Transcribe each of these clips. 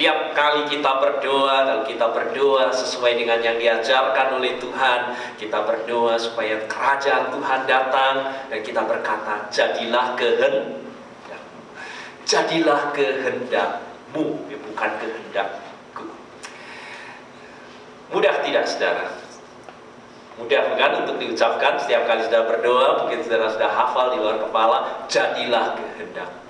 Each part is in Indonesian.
Setiap kali kita berdoa, kalau kita berdoa sesuai dengan yang diajarkan oleh Tuhan, kita berdoa supaya kerajaan Tuhan datang, dan kita berkata, jadilah kehendakmu. Jadilah kehendakmu, bukan kehendakku. Mudah tidak, saudara? Mudah bukan untuk diucapkan setiap kali sudah berdoa, mungkin saudara sudah hafal di luar kepala, jadilah kehendakmu.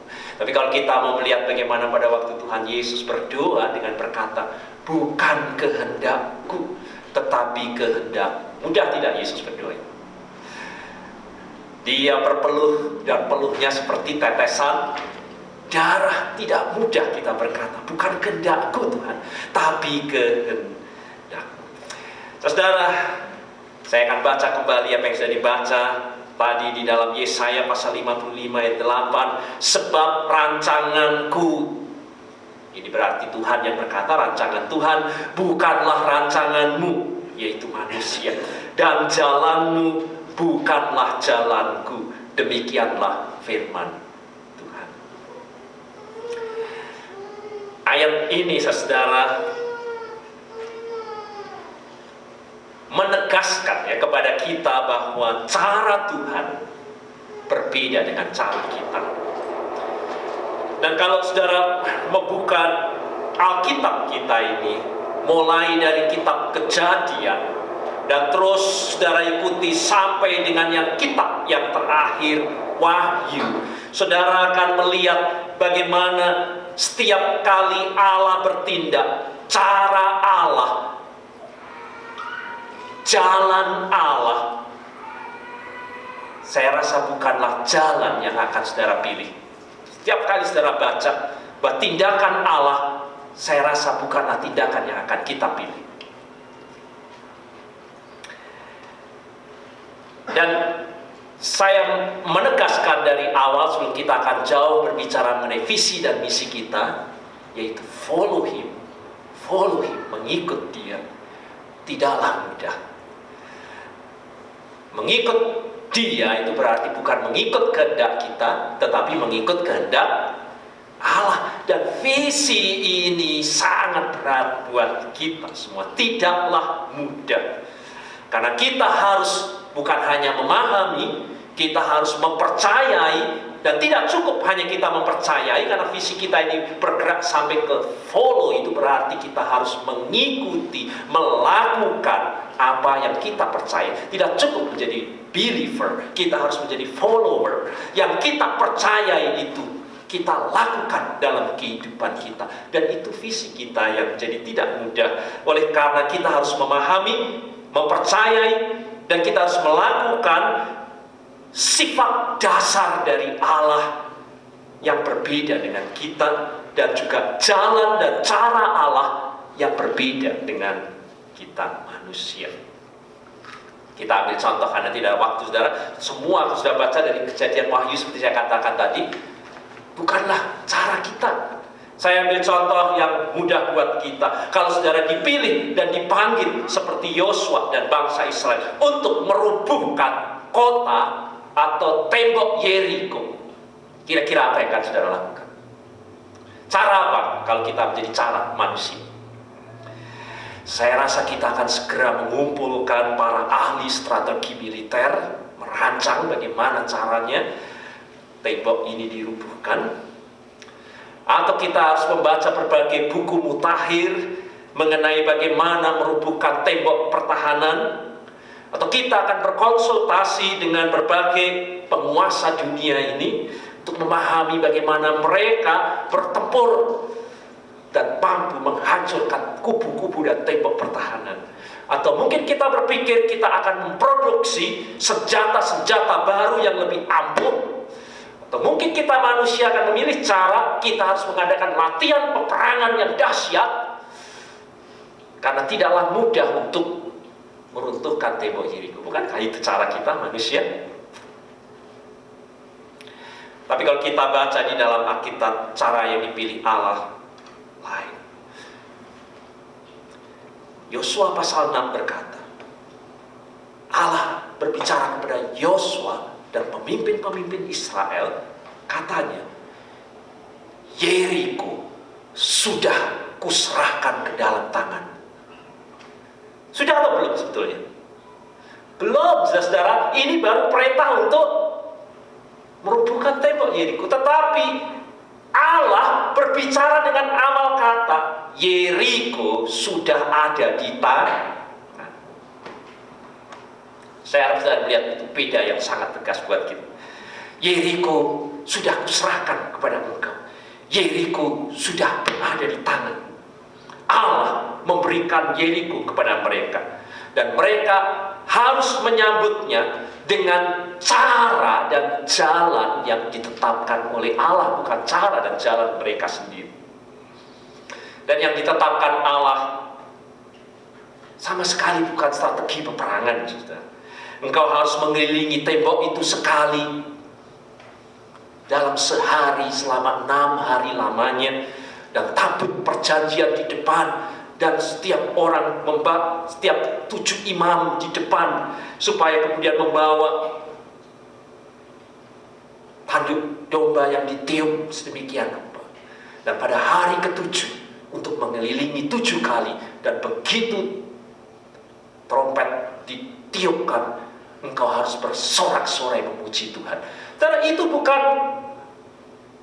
Tapi kalau kita mau melihat bagaimana pada waktu Tuhan Yesus berdoa dengan berkata, bukan kehendakku, tetapi kehendak. Mudah tidak Yesus berdoa? Dia berpeluh dan peluhnya seperti tetesan darah. Tidak mudah kita berkata, bukan kehendakku Tuhan, tapi kehendakmu. Saudara, saya akan baca kembali apa yang sudah dibaca tadi di dalam Yesaya pasal 55 ayat 8. Sebab rancanganku, ini berarti Tuhan yang berkata, rancangan Tuhan bukanlah rancanganmu, yaitu manusia, dan jalanmu bukanlah jalanku. Demikianlah firman Tuhan. Ayat ini, saudara, menegaskan ya kepada kita bahwa cara Tuhan berbeda dengan cara kita. Dan kalau saudara membuka Alkitab kita ini, mulai dari kitab Kejadian dan terus saudara ikuti sampai dengan yang kitab yang terakhir, Wahyu, saudara akan melihat bagaimana setiap kali Allah bertindak, cara Allah, jalan Allah, saya rasa bukanlah jalan yang akan saudara pilih. Setiap kali saudara baca bahwa tindakan Allah, saya rasa bukanlah tindakan yang akan kita pilih. Dan saya menegaskan dari awal sebelum kita akan jauh berbicara mengenai visi dan misi kita, yaitu follow Him, mengikut Dia, tidaklah mudah. Mengikut Dia itu berarti bukan mengikut kehendak kita, tetapi mengikut kehendak Allah. Dan visi ini sangat berat buat kita semua. Tidaklah mudah. Karena kita harus bukan hanya memahami, kita harus mempercayai. Dan tidak cukup hanya kita mempercayai, karena visi kita ini bergerak sampai ke follow. Itu berarti kita harus mengikuti, melakukan apa yang kita percaya. Tidak cukup menjadi believer, kita harus menjadi follower. Yang kita percayai itu kita lakukan dalam kehidupan kita. Dan itu visi kita yang jadi tidak mudah. Oleh karena kita harus memahami, mempercayai, dan kita harus melakukan sifat dasar dari Allah yang berbeda dengan kita, dan juga jalan dan cara Allah yang berbeda dengan kita manusia. Kita ambil contoh, karena tidak ada waktu, saudara. Semua sudah baca dari Kejadian, Wahyu, seperti saya katakan tadi, bukanlah cara kita. Saya ambil contoh yang mudah buat kita. Kalau saudara dipilih dan dipanggil seperti Yosua dan bangsa Israel untuk merubuhkan kota atau tembok Yeriko, kira-kira apa yang akan saudara lakukan? Cara apa kalau kita menjadi cara manusia? Saya rasa kita akan segera mengumpulkan para ahli strategi militer, merancang bagaimana caranya tembok ini dirubuhkan. Atau kita harus membaca berbagai buku mutakhir mengenai bagaimana merubuhkan tembok pertahanan. Atau kita akan berkonsultasi dengan berbagai penguasa dunia ini untuk memahami bagaimana mereka bertempur dan mampu menghancurkan kubu-kubu dan tembok pertahanan. Atau mungkin kita berpikir kita akan memproduksi senjata-senjata baru yang lebih ampuh. Atau mungkin kita manusia akan memilih cara kita harus mengadakan latihan peperangan yang dahsyat, karena tidaklah mudah untuk meruntuhkan tembok Yeriko. Bukankah itu cara kita manusia? Tapi kalau kita baca di dalam Alkitab, cara yang dipilih Allah lain. Yosua pasal 6 berkata, Allah berbicara kepada Yosua dan pemimpin-pemimpin Israel, katanya, Yeriko sudah kuserahkan ke dalam tangan. Sudah atau belum sebetulnya? Belum, saudara. Ini baru perintah untuk merubuhkan tembok Yeriko. Tetapi Allah berbicara dengan awal kata, Yeriko sudah ada di tangan. Saya harap saudara melihat itu beda yang sangat tegas buat kita. Yeriko sudah kuserahkan kepada engkau. Yeriko sudah ada di tangan. Allah memberikan Yeriko kepada mereka. Dan mereka harus menyambutnya dengan cara dan jalan yang ditetapkan oleh Allah, bukan cara dan jalan mereka sendiri. Dan yang ditetapkan Allah sama sekali bukan strategi peperangan, saudara. Engkau harus mengelilingi tembok itu sekali dalam sehari selama 6 hari lamanya, dan tabut perjanjian di depan, dan setiap orang setiap 7 imam di depan, supaya kemudian membawa tanduk domba yang ditiup sedemikian rupa. Dan pada hari ke-7 untuk mengelilingi 7 kali, dan begitu trompet ditiupkan, engkau harus bersorak-sorai memuji Tuhan. Karena itu bukan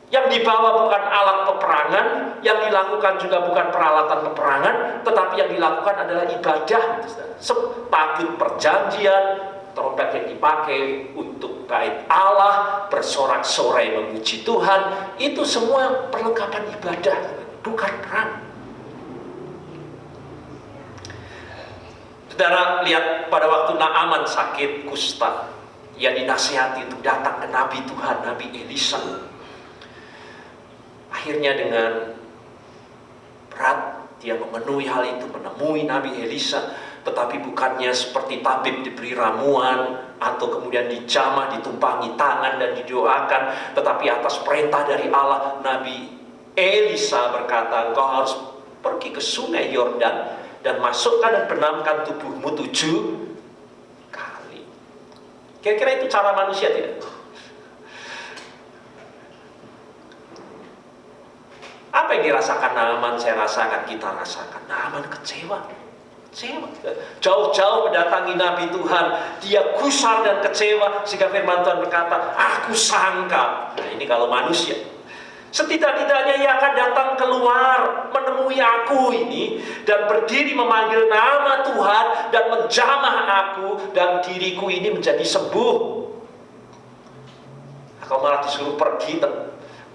yang dibawa, bukan alat peperangan, yang dilakukan juga bukan peralatan peperangan, tetapi yang dilakukan adalah ibadah. Tabut perjanjian, trompet yang dipakai untuk bait Allah, bersorak-sorai memuji Tuhan, itu semua perlengkapan ibadah, bukan perang. Saudara lihat pada waktu Naaman sakit kusta, ia dinasihati untuk datang ke Nabi Tuhan, Nabi Elisa. Akhirnya dengan berat dia memenuhi hal itu, menemui Nabi Elisa. Tetapi bukannya seperti tabib diberi ramuan, atau kemudian dijamah, ditumpangi tangan dan didoakan. Tetapi atas perintah dari Allah, Nabi Elisa berkata, engkau harus pergi ke sungai Yordan dan masukkan dan benamkan tubuhmu 7 kali. Kira-kira itu cara manusia tidak? Apa yang dirasakan Naaman, saya rasakan, kita rasakan. Naaman kecewa. Jauh-jauh mendatangi Nabi Tuhan, dia gusar dan kecewa, sehingga firman Tuhan berkata, aku sangka. Nah, ini kalau manusia, setidak-tidaknya ia akan datang keluar menemui aku ini, dan berdiri memanggil nama Tuhan, dan menjamah aku, dan diriku ini menjadi sembuh. Kau malah disuruh pergi,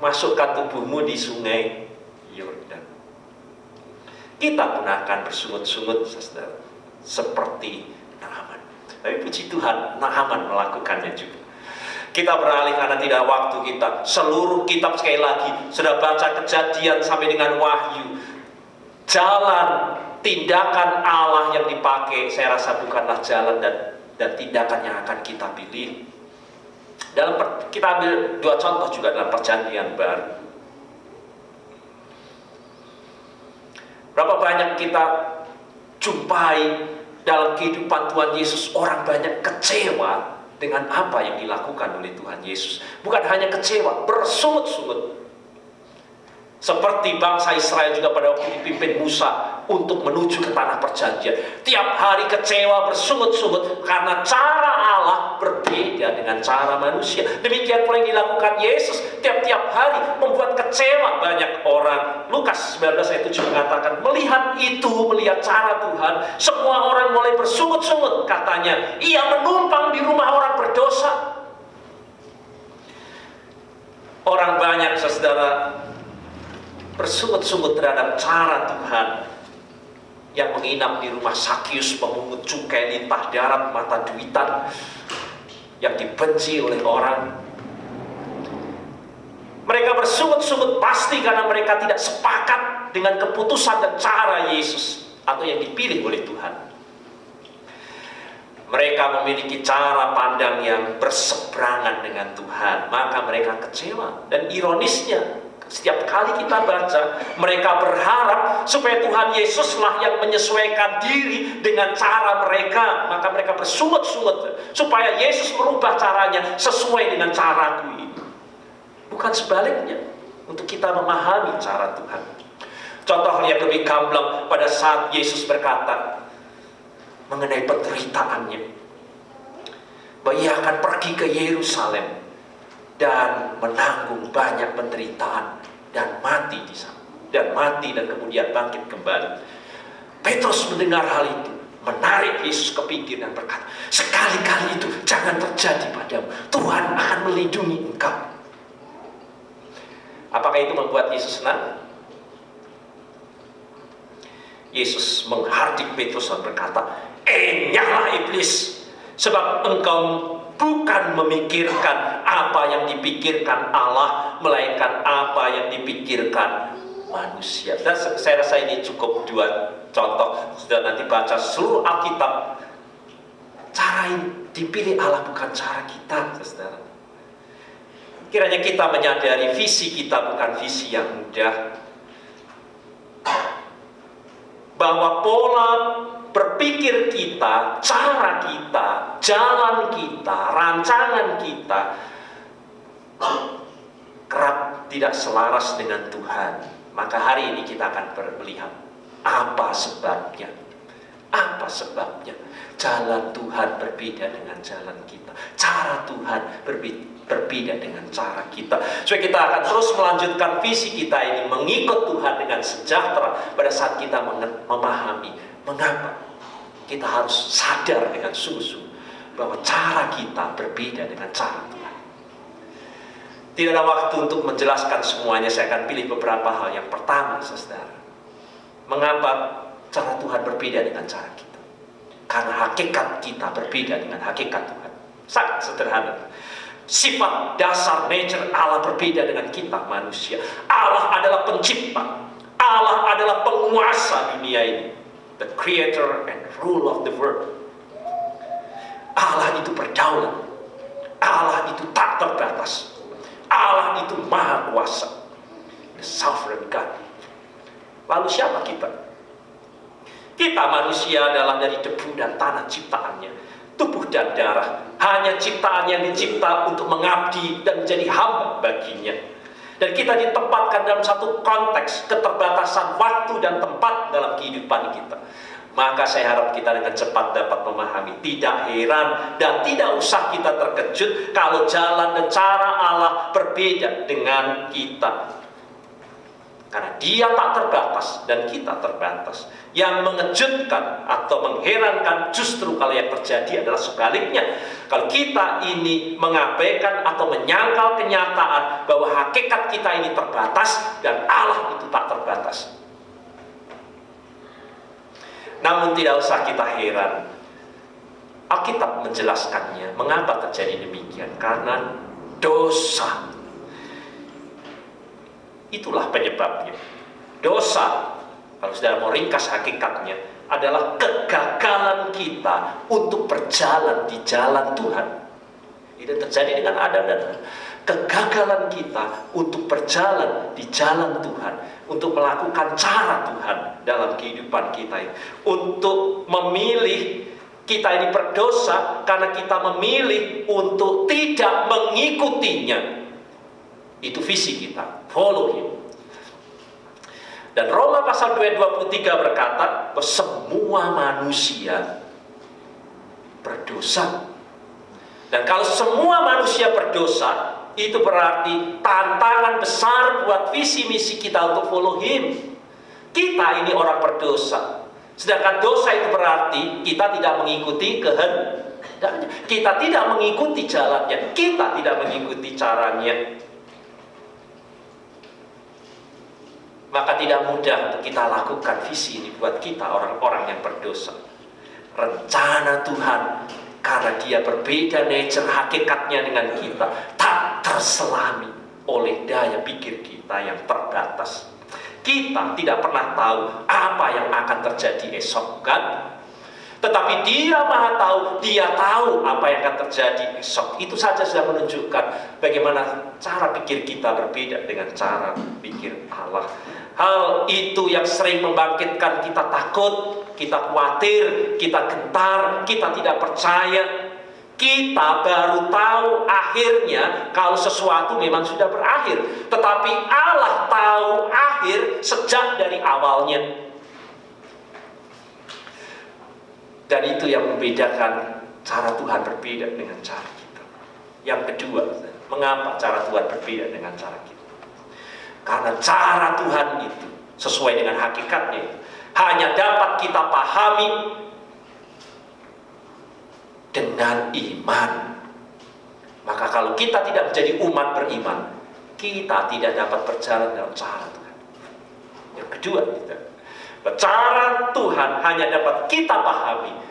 masukkan tubuhmu di sungai Yordan. Kita pun akan bersungut-sungut, saudara, seperti Naaman. Tapi puji Tuhan, Naaman melakukannya juga. Kita beralih karena tidak waktu kita. Seluruh kitab, sekali lagi, sudah baca Kejadian sampai dengan Wahyu. Jalan, tindakan Allah yang dipakai, saya rasa bukanlah jalan dan tindakan yang akan kita pilih. Kita ambil 2 contoh juga dalam Perjanjian Baru. Berapa banyak kita jumpai dalam kehidupan Tuhan Yesus, orang banyak kecewa dengan apa yang dilakukan oleh Tuhan Yesus. Bukan hanya kecewa, bersungut-sungut. Seperti bangsa Israel juga pada waktu dipimpin Musa untuk menuju ke tanah perjanjian. Tiap hari kecewa, bersungut-sungut karena cara Allah berbeda dengan cara manusia. Demikian pula yang dilakukan Yesus, tiap-tiap hari membuat kecewa banyak orang. Lukas 19 ayat 7 mengatakan, melihat cara Tuhan, semua orang mulai bersungut-sungut, katanya, ia menumpang di rumah orang berdosa. Orang banyak, saudara, bersungut-sungut terhadap cara Tuhan, yang menginap di rumah Sakius, pemungut cukai, lintah darat, mata duitan, yang dibenci oleh orang. Mereka bersungut-sungut pasti karena mereka tidak sepakat dengan keputusan dan cara Yesus atau yang dipilih oleh Tuhan. Mereka memiliki cara pandang yang berseberangan dengan Tuhan, maka mereka kecewa. Dan ironisnya, setiap kali kita baca, mereka berharap supaya Tuhan Yesuslah yang menyesuaikan diri dengan cara mereka. Maka mereka bersungut-sungut supaya Yesus merubah caranya sesuai dengan caraku ini. Bukan sebaliknya, untuk kita memahami cara Tuhan. Contoh yang lebih gamblang pada saat Yesus berkata mengenai penderitaannya, bahwa ia akan pergi ke Yerusalem dan menanggung banyak penderitaan dan mati di sana, dan kemudian bangkit kembali. Petrus mendengar hal itu, menarik Yesus ke pinggir dan berkata, sekali-kali itu jangan terjadi padamu. Tuhan akan melindungi engkau. Apakah itu membuat Yesus senang? Yesus menghardik Petrus dan berkata, enyahlah iblis, sebab engkau bukan memikirkan apa yang dipikirkan Allah, melainkan apa yang dipikirkan manusia. Dan saya rasa ini cukup dua contoh. Sudah nanti baca seluruh Alkitab, cara yang dipilih Allah bukan cara kita, saudara. Kiranya kita menyadari visi kita bukan visi yang mudah, bahwa pola berpikir kita, cara kita, jalan kita, rancangan kita kerap tidak selaras dengan Tuhan. Maka hari ini kita akan melihat apa sebabnya. Apa sebabnya? Jalan Tuhan berbeda dengan jalan kita. Cara Tuhan berbeda dengan cara kita. Supaya kita akan terus melanjutkan visi kita ini, mengikut Tuhan dengan sejahtera pada saat kita memahami mengapa kita harus sadar dengan sungguh-sungguh bahwa cara kita berbeda dengan cara Tuhan. Tidak ada waktu untuk menjelaskan semuanya. Saya akan pilih beberapa hal. Yang pertama, saudara, mengapa cara Tuhan berbeda dengan cara kita? Karena hakikat kita berbeda dengan hakikat Tuhan. Sangat sederhana. Sifat dasar nature Allah berbeda dengan kita manusia. Allah adalah pencipta. Allah adalah penguasa dunia ini. The creator and rule of the world. Allah itu berdaulat. Allah itu tak terbatas. Allah itu maha kuasa. The sovereign God. Lalu siapa kita? Kita manusia adalah dari debu dan tanah ciptaannya, tubuh dan darah. Hanya ciptaan yang dicipta untuk mengabdi dan menjadi hamba baginya. Dan kita ditempatkan dalam satu konteks keterbatasan waktu dan tempat dalam kehidupan kita. Maka saya harap kita dengan cepat dapat memahami. Tidak heran dan tidak usah kita terkejut kalau jalan dan cara Allah berbeda dengan kita. Karena Dia tak terbatas dan kita terbatas. Yang mengejutkan atau mengherankan justru kalau yang terjadi adalah sebaliknya. Kalau kita ini mengabaikan atau menyangkal kenyataan bahwa hakikat kita ini terbatas dan Allah itu tak terbatas. Namun tidak usah kita heran. Alkitab menjelaskannya. Mengapa terjadi demikian? Karena dosa. Itulah penyebabnya. Dosa, kalau saudara mau ringkas hakikatnya, adalah kegagalan kita untuk berjalan di jalan Tuhan. Itu terjadi dengan Adam dan Hawa. Kegagalan kita untuk berjalan di jalan Tuhan, untuk melakukan cara Tuhan dalam kehidupan kita ini, untuk memilih. Kita ini berdosa karena kita memilih untuk tidak mengikutinya. Itu visi kita, follow Him. Dan Roma pasal 2:23 berkata bahwa semua manusia berdosa. Dan kalau semua manusia berdosa, itu berarti tantangan besar buat visi misi kita untuk follow Him. Kita ini orang berdosa. Sedangkan dosa itu berarti kita tidak mengikuti kehendaknya. Kita tidak mengikuti jalannya. Kita tidak mengikuti caranya. Maka tidak mudah untuk kita lakukan visi ini buat kita orang-orang yang berdosa. Rencana Tuhan, karena Dia berbeda nature hakikatnya dengan kita, tak terselami oleh daya pikir kita yang terbatas. Kita tidak pernah tahu apa yang akan terjadi esok, kan? Tetapi Dia Maha tahu, Dia tahu apa yang akan terjadi esok. Itu saja sudah menunjukkan bagaimana cara pikir kita berbeda dengan cara pikir Allah. Hal itu yang sering membangkitkan kita takut, kita khawatir, kita gentar, kita tidak percaya. Kita baru tahu akhirnya kalau sesuatu memang sudah berakhir. Tetapi Allah tahu akhir sejak dari awalnya. Dan itu yang membedakan cara Tuhan berbeda dengan cara kita. Yang kedua, mengapa cara Tuhan berbeda dengan cara kita? Karena cara Tuhan itu sesuai dengan hakikatnya itu hanya dapat kita pahami dengan iman. Maka kalau kita tidak menjadi umat beriman, kita tidak dapat berjalan dalam cara Tuhan. Yang kedua, cara Tuhan hanya dapat kita pahami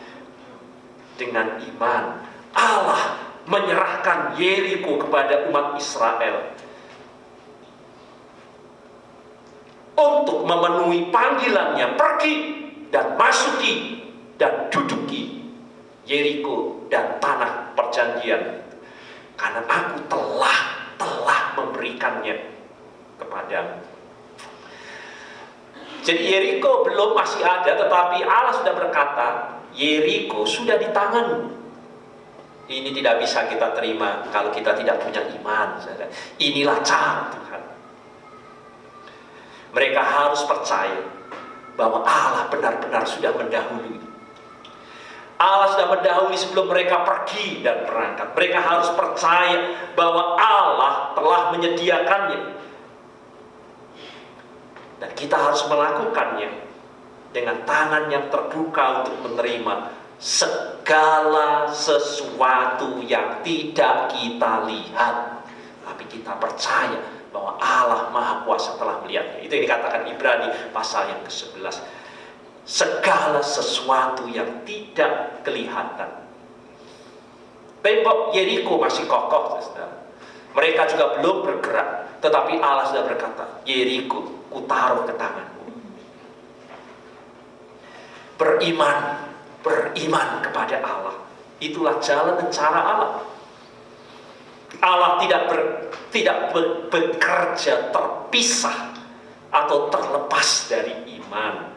dengan iman. Allah menyerahkan Yeriko kepada umat Israel untuk memenuhi panggilannya, pergi dan masuki dan duduki Yeriko dan tanah perjanjian, karena aku telah memberikannya kepadamu. Jadi Yeriko belum masih ada, tetapi Allah sudah berkata, Yeriko sudah di tanganmu. Ini tidak bisa kita terima kalau kita tidak punya iman. Inilah cara Tuhan. Mereka harus percaya bahwa Allah benar-benar sudah mendahului. Allah sudah mendahului sebelum mereka pergi dan berangkat. Mereka harus percaya bahwa Allah telah menyediakannya. Dan kita harus melakukannya dengan tangan yang terbuka untuk menerima segala sesuatu yang tidak kita lihat. Tapi kita percaya bahwa Allah Maha Kuasa telah melihatnya. Itu yang dikatakan Ibrani pasal yang ke-11. Segala sesuatu yang tidak kelihatan. Tembok Yeriko masih kokoh, saudara. Mereka juga belum bergerak, tetapi Allah sudah berkata, Yeriko, kutaruh ke tanganmu. Beriman kepada Allah. Itulah jalan dan cara Allah. Allah tidak bekerja terpisah atau terlepas dari iman.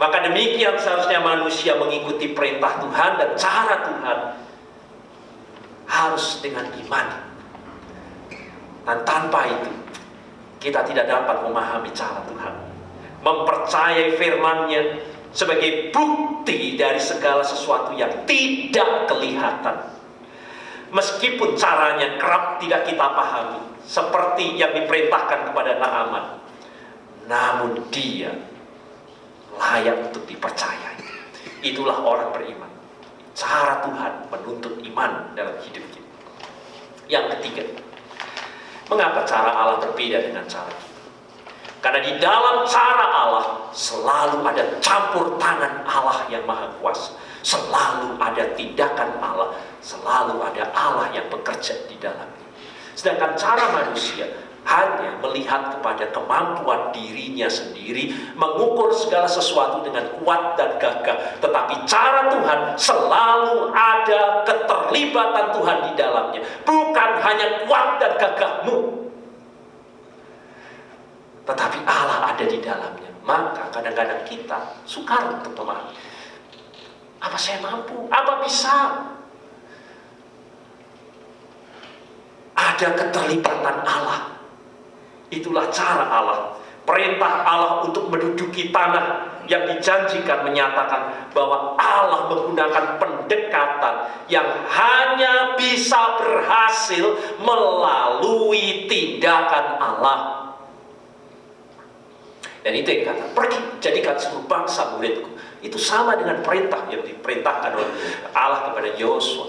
Maka demikian seharusnya manusia mengikuti perintah Tuhan dan cara Tuhan harus dengan iman. Dan tanpa itu kita tidak dapat memahami cara Tuhan, mempercayai firman-Nya sebagai bukti dari segala sesuatu yang tidak kelihatan. Meskipun caranya kerap tidak kita pahami, seperti yang diperintahkan kepada Naaman, namun dia layak untuk dipercayai. Itulah orang beriman. Cara Tuhan menuntut iman dalam hidup kita. Yang ketiga, mengapa cara Allah berbeda dengan cara kita? Karena di dalam cara Allah selalu ada campur tangan Allah yang Maha Kuasa. Selalu ada tindakan Allah. Selalu ada Allah yang bekerja di dalamnya. Sedangkan cara manusia hanya melihat kepada kemampuan dirinya sendiri, mengukur segala sesuatu dengan kuat dan gagah. Tetapi cara Tuhan selalu ada keterlibatan Tuhan di dalamnya. Bukan hanya kuat dan gagahmu, tetapi Allah ada di dalamnya. Maka kadang-kadang kita sukar untuk memahami. Apa saya mampu? Apa bisa? Ada keterlibatan Allah. Itulah cara Allah. Perintah Allah untuk menduduki tanah yang dijanjikan menyatakan bahwa Allah menggunakan pendekatan yang hanya bisa berhasil melalui tindakan Allah. Dan itu yang dikatakan, pergi jadikan seluruh bangsa muridku. Itu sama dengan perintah yang diperintahkan oleh Allah kepada Yosua.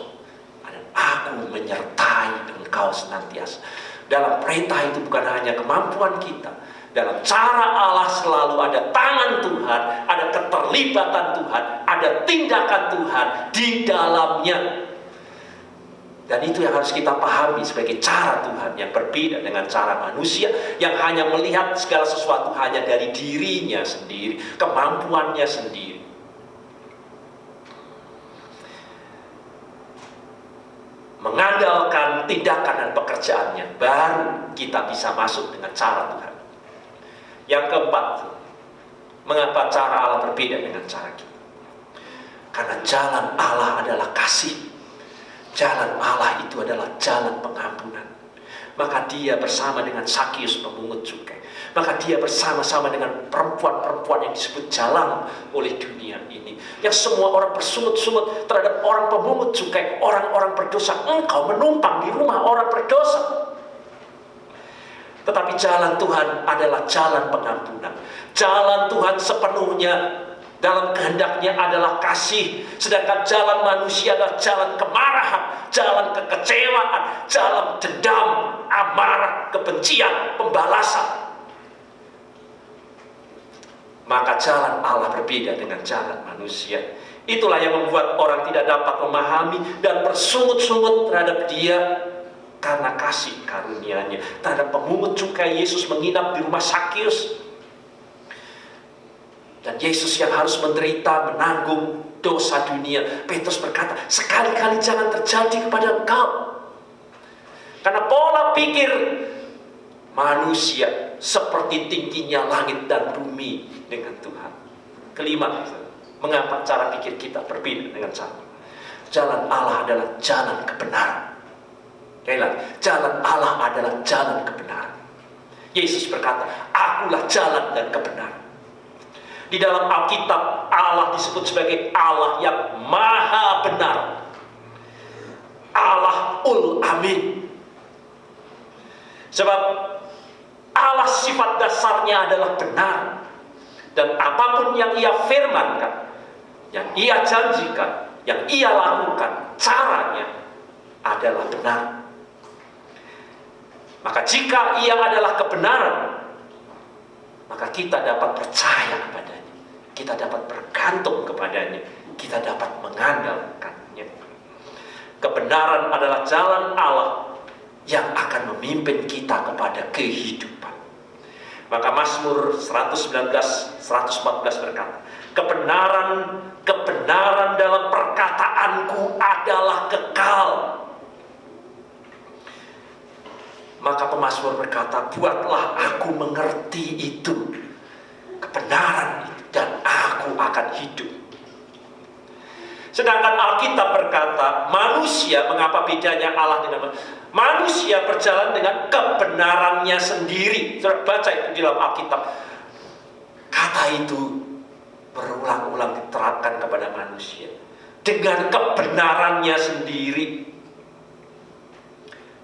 Dan aku menyertai engkau senantiasa. Dalam perintah itu bukan hanya kemampuan kita. Dalam cara Allah selalu ada tangan Tuhan, ada keterlibatan Tuhan, ada tindakan Tuhan di dalamnya. Dan itu yang harus kita pahami sebagai cara Tuhan yang berbeda dengan cara manusia yang hanya melihat segala sesuatu hanya dari dirinya sendiri, kemampuannya sendiri. Mengandalkan tindakan dan pekerjaannya, baru kita bisa masuk dengan cara Tuhan. Yang keempat, mengapa cara Allah berbeda dengan cara kita? Karena jalan Allah adalah kasih. Jalan Allah itu adalah jalan pengampunan. Maka dia bersama dengan Sakius pemungut cukai. Maka dia bersama-sama dengan perempuan-perempuan yang disebut jalan oleh dunia ini. Yang semua orang bersungut-sungut terhadap orang pemungut cukai, orang-orang berdosa. Engkau menumpang di rumah orang berdosa. Tetapi jalan Tuhan adalah jalan pengampunan. Jalan Tuhan sepenuhnya dalam kehendaknya adalah kasih. Sedangkan jalan manusia adalah jalan kemarahan, jalan kekecewaan, jalan dendam, amarah, kebencian, pembalasan. Maka jalan Allah berbeda dengan jalan manusia. Itulah yang membuat orang tidak dapat memahami dan bersungut-sungut terhadap dia karena kasih karunia-Nya. Terhadap pemungut cukai, Yesus menginap di rumah Sakius. Dan Yesus yang harus menderita, menanggung dosa dunia. Petrus berkata, sekali-kali jangan terjadi kepada engkau. Karena pola pikir manusia seperti tingginya langit dan bumi dengan Tuhan. Kelima, mengapa cara pikir kita berbeda dengan jalan Allah adalah jalan kebenaran. Jalan Allah adalah jalan kebenaran. Yesus berkata, akulah jalan dan kebenaran. Di dalam Alkitab, Allah disebut sebagai Allah yang maha benar. Allah Amin. Sebab Allah sifat dasarnya adalah benar. Dan apapun yang Ia firmankan, yang Ia janjikan, yang Ia lakukan, caranya adalah benar. Maka jika Ia adalah kebenaran, maka kita dapat percaya kepadanya. Kita dapat bergantung kepadanya. Kita dapat mengandalkannya. Kebenaran adalah jalan Allah yang akan memimpin kita kepada kehidupan. Maka Mazmur 119, 114 berkata, kebenaran dalam perkataanku adalah kekal. Maka pemazmur berkata, buatlah aku mengerti itu, kebenaran itu, dan aku akan hidup. Sedangkan Alkitab berkata, manusia, mengapa bedanya Allah dengan manusia? Berjalan dengan kebenarannya sendiri. Saudara baca itu di dalam Alkitab. Kata itu berulang-ulang diterapkan kepada manusia dengan kebenarannya sendiri.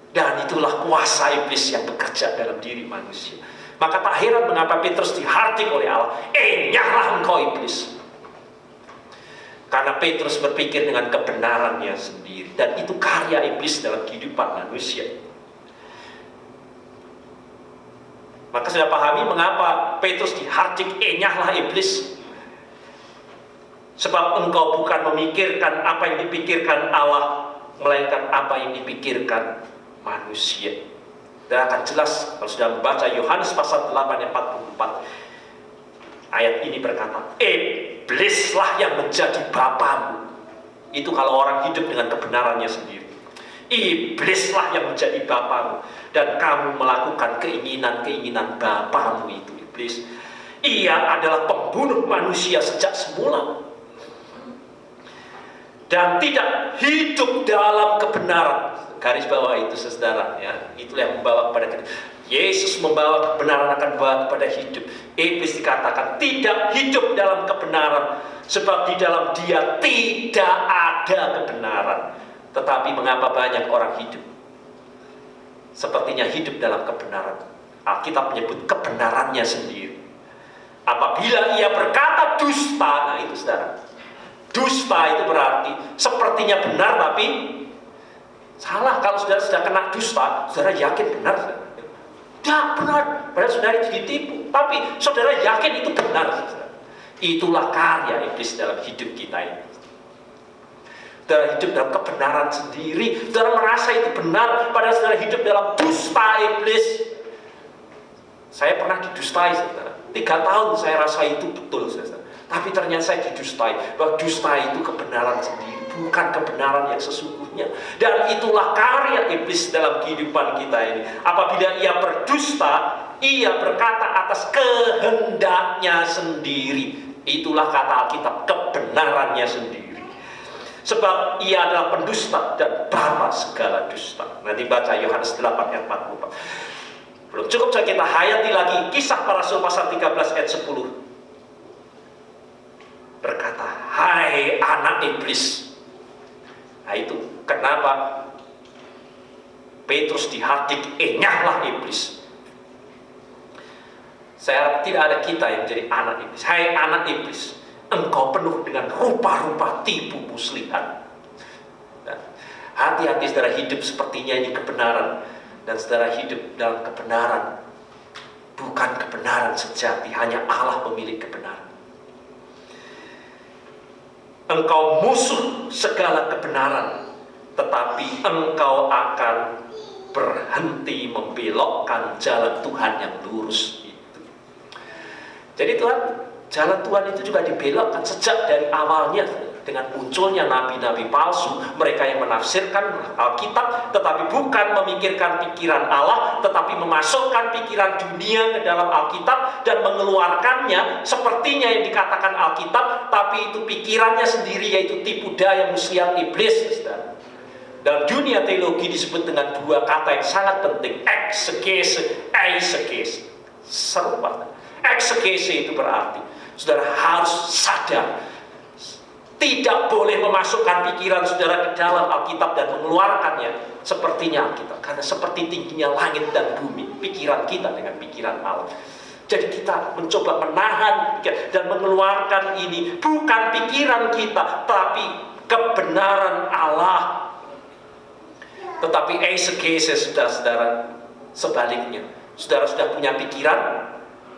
Dan itulah kuasa iblis yang bekerja dalam diri manusia. Maka tak heran mengapa Petrus dihardik oleh Allah. Enyahlah engkau iblis. Karena Petrus berpikir dengan kebenarannya sendiri. Dan itu karya iblis dalam kehidupan manusia. Maka sudah pahami mengapa Petrus dihardik, enyahlah iblis. Sebab engkau bukan memikirkan apa yang dipikirkan Allah, melainkan apa yang dipikirkan manusia. Dan akan jelas kalau sudah membaca Yohanes pasal 8 ayat 44. Ayat ini berkata, iblislah yang menjadi bapamu. Itu kalau orang hidup dengan kebenarannya sendiri. Iblislah yang menjadi bapamu. Dan kamu melakukan keinginan-keinginan bapamu itu, iblis. Ia adalah pembunuh manusia sejak semula. Dan tidak hidup dalam kebenaran. Garis bawah itu saudara, ya. Itulah yang membawa kepada kita. Yesus membawa kebenaran akan membawa kepada hidup. Iblis dikatakan tidak hidup dalam kebenaran, sebab di dalam dia tidak ada kebenaran. Tetapi mengapa banyak orang hidup sepertinya hidup dalam kebenaran? Alkitab menyebut kebenarannya sendiri. Apabila ia berkata dusta, nah itu saudara. Dusta itu berarti sepertinya benar tapi salah. Kalau saudara sudah kena dusta, saudara yakin benar, saudara. Tidak benar, padahal saudara itu ditipu. Tapi saudara yakin itu benar, saudara. Itulah karya iblis dalam hidup kita ini. Saudara hidup dalam kebenaran sendiri. Saudara merasa itu benar, padahal saudara hidup dalam dusta iblis. Saya pernah didustai, saudara. 3 tahun saya rasa itu betul, saudara. Tapi ternyata saya didustai. Bahwa dusta itu kebenaran sendiri, bukan kebenaran yang sesungguhnya. Dan itulah karya iblis dalam kehidupan kita ini. Apabila ia berdusta, ia berkata atas kehendaknya sendiri. Itulah kata Alkitab, kebenarannya sendiri. sebab ia adalah pendusta dan bapa segala dusta. Nanti baca Yohanes 8 ayat 44. Belum cukup saja kita hayati lagi Kisah Para Rasul pasal 13 ayat 10. Berkata, hai anak iblis. Nah itu kenapa Petrus dihardik, enyahlah iblis. Saya harap tidak ada kita yang jadi anak iblis. Hai anak iblis, engkau penuh dengan rupa-rupa tipu muslihat. Hati-hati saudara, hidup sepertinya ini kebenaran. Dan saudara hidup dalam kebenaran, bukan kebenaran sejati, hanya Allah pemilik kebenaran. Engkau musuh segala kebenaran, tetapi engkau akan berhenti membelokkan jalan Tuhan yang lurus itu. Jadi jalan Tuhan itu juga dibelokkan sejak dari awalnya dengan munculnya nabi-nabi palsu, mereka yang menafsirkan Alkitab tetapi bukan memikirkan pikiran Allah, tetapi memasukkan pikiran dunia ke dalam Alkitab dan mengeluarkannya sepertinya yang dikatakan Alkitab, tapi itu pikirannya sendiri, yaitu tipu daya muslihat iblis. Dalam dunia teologi disebut dengan dua kata yang sangat penting, eksegese, eisegese. Serupa. Eksegese itu berarti saudara harus sadar, tidak boleh memasukkan pikiran saudara ke dalam Alkitab dan mengeluarkannya sepertinya Alkitab. Karena seperti tingginya langit dan bumi, pikiran kita dengan pikiran Allah. Jadi kita mencoba menahan dan mengeluarkan ini, bukan pikiran kita, tapi kebenaran Allah. Tetapi eisegese, saudara-saudara, sebaliknya. Saudara sudah punya pikiran,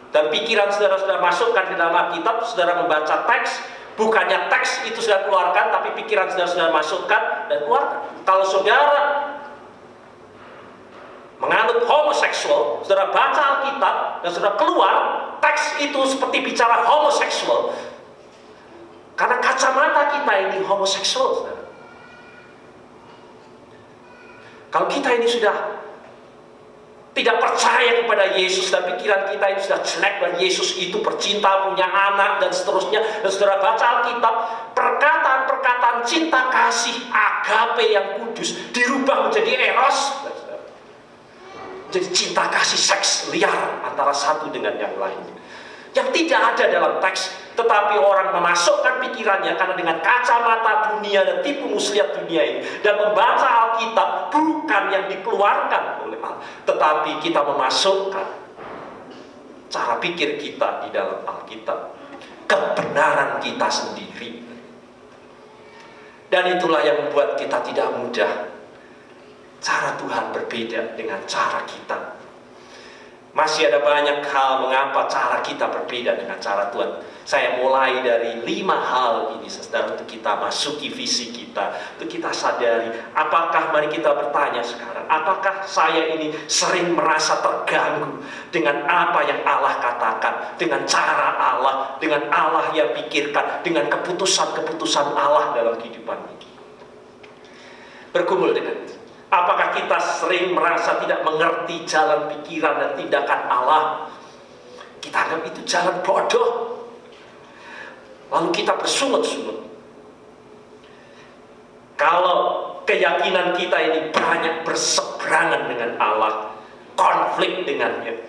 dan pikiran saudara sudah masukkan ke dalam Alkitab, saudara membaca teks, bukannya teks itu sudah keluarkan, tapi pikiran sudah masukkan dan keluarkan. Kalau saudara menganut homoseksual, saudara baca Alkitab dan saudara keluar, teks itu seperti bicara homoseksual. Karena kacamata kita ini homoseksual, saudara. Kalau kita ini sudah tidak percaya kepada Yesus dan pikiran kita ini sudah jelek, dan Yesus itu bercinta, punya anak dan seterusnya, dan saudara baca Alkitab, perkataan-perkataan cinta kasih agape yang kudus dirubah menjadi eros, jadi cinta kasih seks liar antara satu dengan yang lainnya, yang tidak ada dalam teks. Tetapi orang memasukkan pikirannya karena dengan kacamata dunia dan tipu muslihat dunia ini, dan membaca Alkitab bukan yang dikeluarkan oleh Allah, tetapi kita memasukkan cara pikir kita di dalam Alkitab, kebenaran kita sendiri. Dan itulah yang membuat kita tidak mudah. Cara Tuhan berbeda dengan cara kita. Masih ada banyak hal mengapa cara kita berbeda dengan cara Tuhan. Saya mulai dari 5 hal ini, saudara, untuk kita masuki visi kita, untuk kita sadari. Apakah, mari kita bertanya sekarang, apakah saya ini sering merasa terganggu dengan apa yang Allah katakan, dengan cara Allah, dengan Allah yang pikirkan, dengan keputusan-keputusan Allah dalam kehidupan ini? Bergumul dengan itu. Apakah kita sering merasa tidak mengerti jalan pikiran dan tindakan Allah? Kita anggap itu jalan bodoh. Lalu kita bersungut-sungut. Kalau keyakinan kita ini banyak berseberangan dengan Allah, konflik dengannya,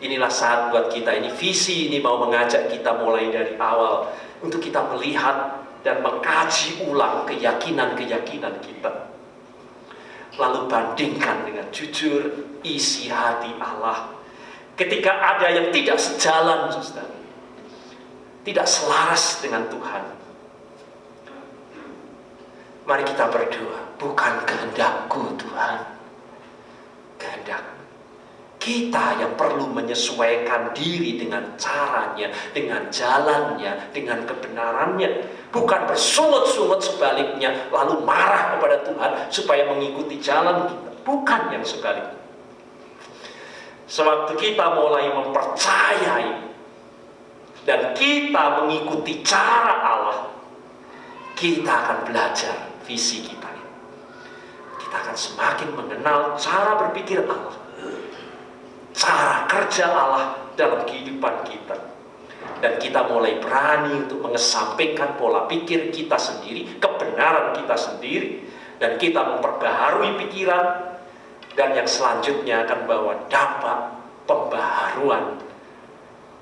inilah saat buat kita ini, visi ini mau mengajak kita mulai dari awal, untuk kita melihat dan mengkaji ulang keyakinan-keyakinan kita. Lalu bandingkan dengan jujur isi hati Allah. Ketika ada yang tidak sejalan, saudara, tidak selaras dengan Tuhan, mari kita berdoa. Bukan kehendakku Tuhan, kehendak kita yang perlu menyesuaikan diri dengan caranya, dengan jalannya, dengan kebenarannya. Bukan bersungut-sungut sebaliknya, lalu marah kepada Tuhan supaya mengikuti jalan kita. Bukan yang sebaliknya. Sewaktu kita mulai mempercayai dan kita mengikuti cara Allah, kita akan belajar visi kita. Kita akan semakin mengenal cara berpikir Allah, cara kerja Allah dalam kehidupan kita. Dan kita mulai berani untuk mengesampingkan pola pikir kita sendiri, kebenaran kita sendiri. Dan kita memperbaharui pikiran. Dan yang selanjutnya akan bawa dampak pembaharuan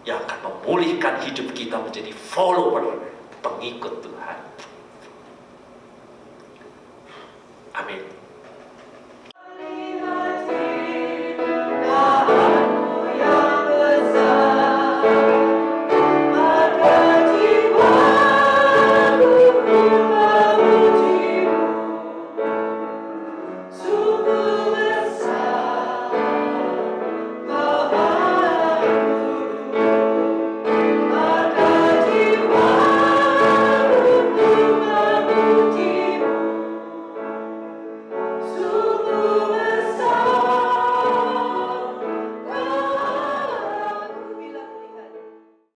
yang akan memulihkan hidup kita menjadi follower, pengikut Tuhan. Amin.